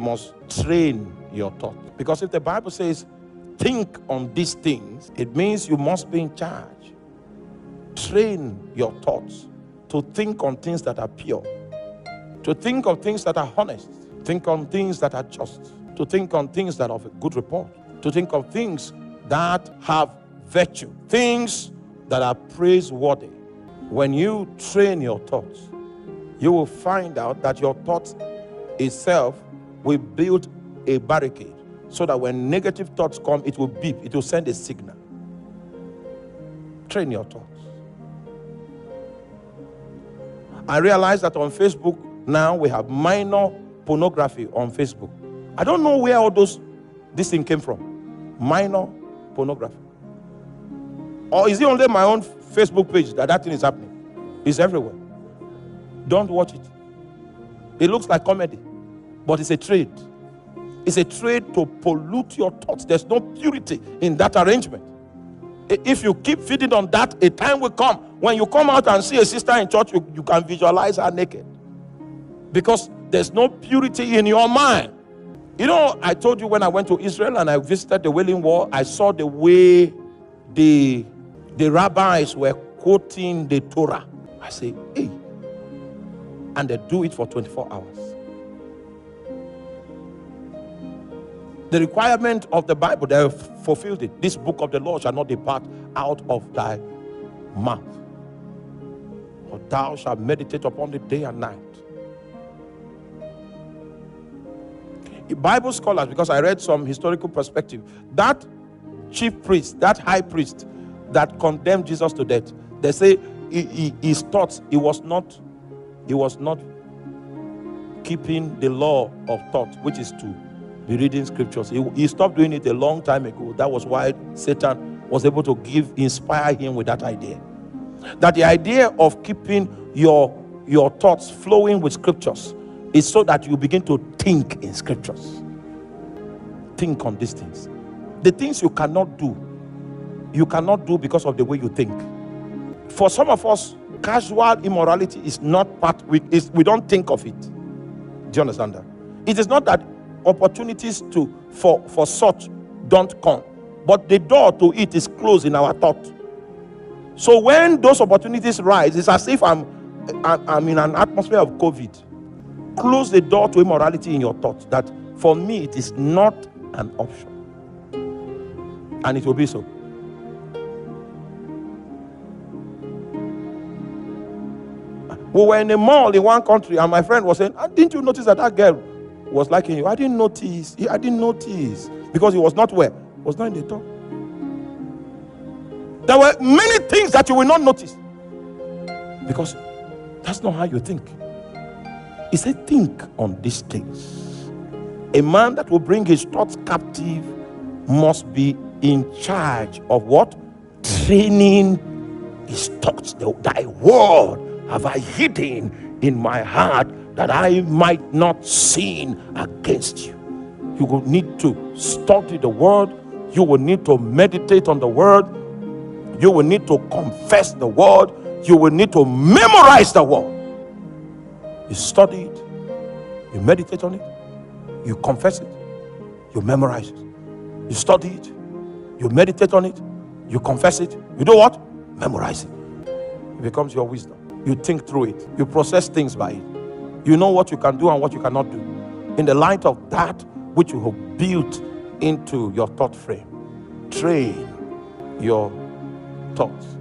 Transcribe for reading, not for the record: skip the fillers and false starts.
must train your thought. Because if the Bible says, think on these things, it means you must be in charge. Train your thoughts to think on things that are pure, to think of things that are honest, think on things that are just, to think on things that are of a good report, to think of things that have virtue, things that are praiseworthy. When you train your thoughts, you will find out that your thoughts itself will build a barricade so that when negative thoughts come, it will beep, it will send a signal. Train your thoughts. I realize that on Facebook now we have minor pornography on Facebook. I don't know where all this thing came from. Minor pornography. Or is it only my own Facebook page that thing is happening? It's everywhere. Don't watch it. It looks like comedy, but it's a trade. It's a trade to pollute your thoughts. There's no purity in that arrangement. If you keep feeding on that, a time will come when you come out and see a sister in church, you can visualize her naked. Because there's no purity in your mind. You know, I told you when I went to Israel and I visited the Wailing Wall, I saw the way the rabbis were quoting the Torah. I say, hey. And they do it for 24 hours. The requirement of the Bible, they have fulfilled it. This book of the law shall not depart out of thy mouth, for thou shalt meditate upon it day and night. Bible scholars, because I read some historical perspective, that chief priest, that high priest that condemned Jesus to death, they say his thoughts, he was not keeping the law of thought, which is to be reading scriptures. He stopped doing it a long time ago. That was why Satan was able to inspire him with that idea. That the idea of keeping your thoughts flowing with scriptures is so that you begin to think in scriptures. Think on these things. The things you cannot do because of the way you think. For some of us, casual immorality is not part, we don't think of it. Do you understand that? It is not that opportunities for such don't come, but the door to it is closed in our thought. So when those opportunities rise, it's as if I'm in an atmosphere of COVID. Close the door to immorality in your thoughts, that for me it is not an option, and it will be so. We were in a mall in one country, and my friend was saying, didn't you notice that girl was liking you? I didn't notice. Because he was not where? Was not in the top. There were many things that you will not notice, because that's not how you think. He said, think on these things. A man that will bring his thoughts captive must be in charge of what? Training his thoughts. Thy word have I hidden in my heart, that I might not sin against you. You will need to study the word. You will need to meditate on the word. You will need to confess the word. You will need to memorize the word. You study it, you meditate on it, you confess it, you memorize it. You study it, you meditate on it, you confess it. You do what? Memorize it. It becomes your wisdom. You think through it. You process things by it. You know what you can do and what you cannot do, in the light of that which you have built into your thought frame. Train your thoughts.